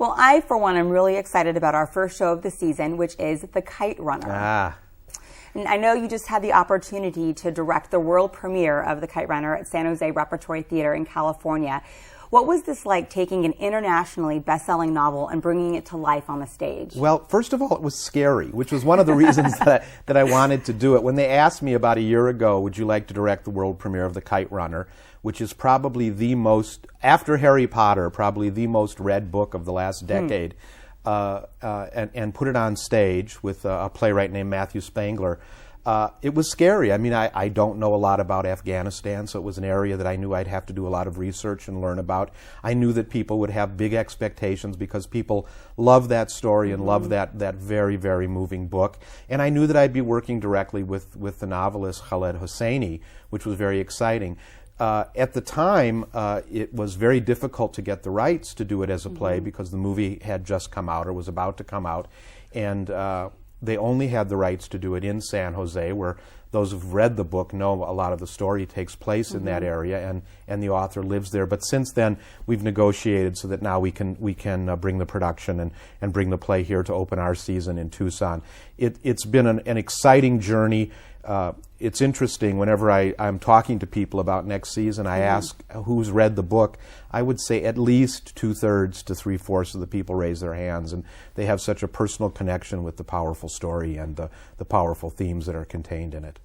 Well, I, for one, am really excited about our first show of the season, which is The Kite Runner. And I know you just had the opportunity to direct the world premiere of The Kite Runner at San Jose Repertory Theater in California. What was this like, taking an internationally best-selling novel and bringing it to life on the stage? Well, first of all, it was scary, which was one of the reasons that I wanted to do it. When they asked me about a year ago, would you like to direct the world premiere of The Kite Runner, which is probably the most, after Harry Potter, probably the most read book of the last decade, and put it on stage with a playwright named Matthew Spangler. It was scary. I mean, I don't know a lot about Afghanistan, so it was an area that I knew I'd have to do a lot of research and learn about. I knew that people would have big expectations because people love that story and love that very, very moving book. And I knew that I'd be working directly with the novelist Khaled Hosseini, which was very exciting. At the time, it was very difficult to get the rights to do it as a play because the movie had just come out or was about to come out. And they only had the rights to do it in San Jose, where those who've read the book know a lot of the story takes place in that area, and the author lives there. But since then, we've negotiated so that now we can bring the production and bring the play here to open our season in Tucson. It's been an exciting journey. It's interesting, whenever I'm talking to people about next season, I ask who's read the book. I would say at least 2/3 to 3/4 of the people raise their hands, and they have such a personal connection with the powerful story and the powerful themes that are contained in it.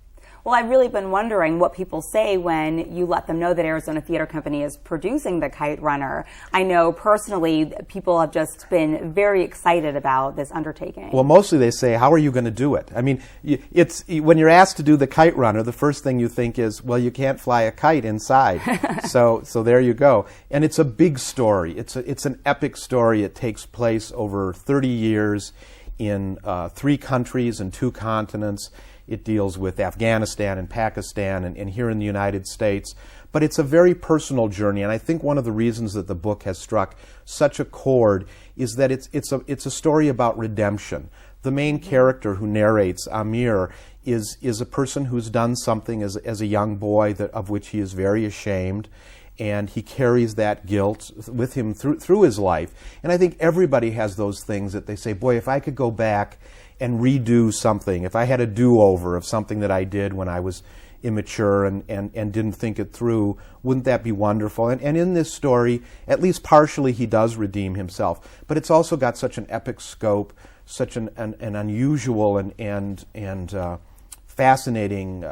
Well, I've really been wondering what people say when you let them know that Arizona Theater Company is producing The Kite Runner. I know personally people have just been very excited about this undertaking. Well, mostly they say, how are you going to do it? I mean, when you're asked to do The Kite Runner, the first thing you think is, well, you can't fly a kite inside. so there you go. And it's a big story. It's an epic story. It takes place over 30 years in 3 countries and 2 continents. It deals with Afghanistan and Pakistan and here in the United States. But it's a very personal journey, and I think one of the reasons that the book has struck such a chord is that it's a story about redemption. The main character who narrates, Amir, is a person who's done something as a young boy of which he is very ashamed, and he carries that guilt with him through his life. And I think everybody has those things that they say, boy, if I could go back and redo something, if I had a do-over of something that I did when I was immature and didn't think it through, wouldn't that be wonderful? And in this story, at least partially, he does redeem himself. But it's also got such an epic scope, such an unusual and fascinating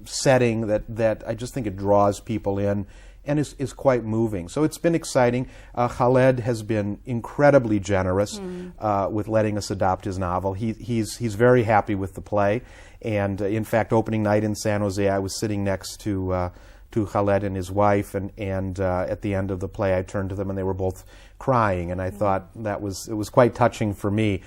setting that I just think it draws people in and is quite moving. So it's been exciting. Khaled has been incredibly generous with letting us adopt his novel. He's very happy with the play. And in fact, opening night in San Jose, I was sitting next to Khaled and his wife, and at the end of the play, I turned to them and they were both crying, and I thought it was quite touching for me.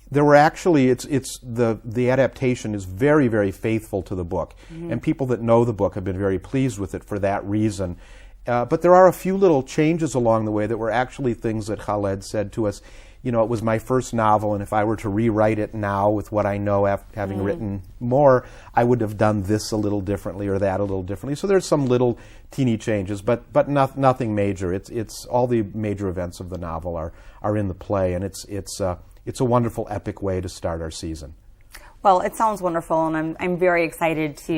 There were actually, the adaptation is very, very faithful to the book, and people that know the book have been very pleased with it for that reason. But there are a few little changes along the way that were actually things that Khaled said to us. You know, it was my first novel, and if I were to rewrite it now with what I know after having written more, I would have done this a little differently or that a little differently. So there's some little teeny changes, but nothing major. It's all the major events of the novel are in the play, and it's a wonderful, epic way to start our season. Well, it sounds wonderful, and I'm very excited to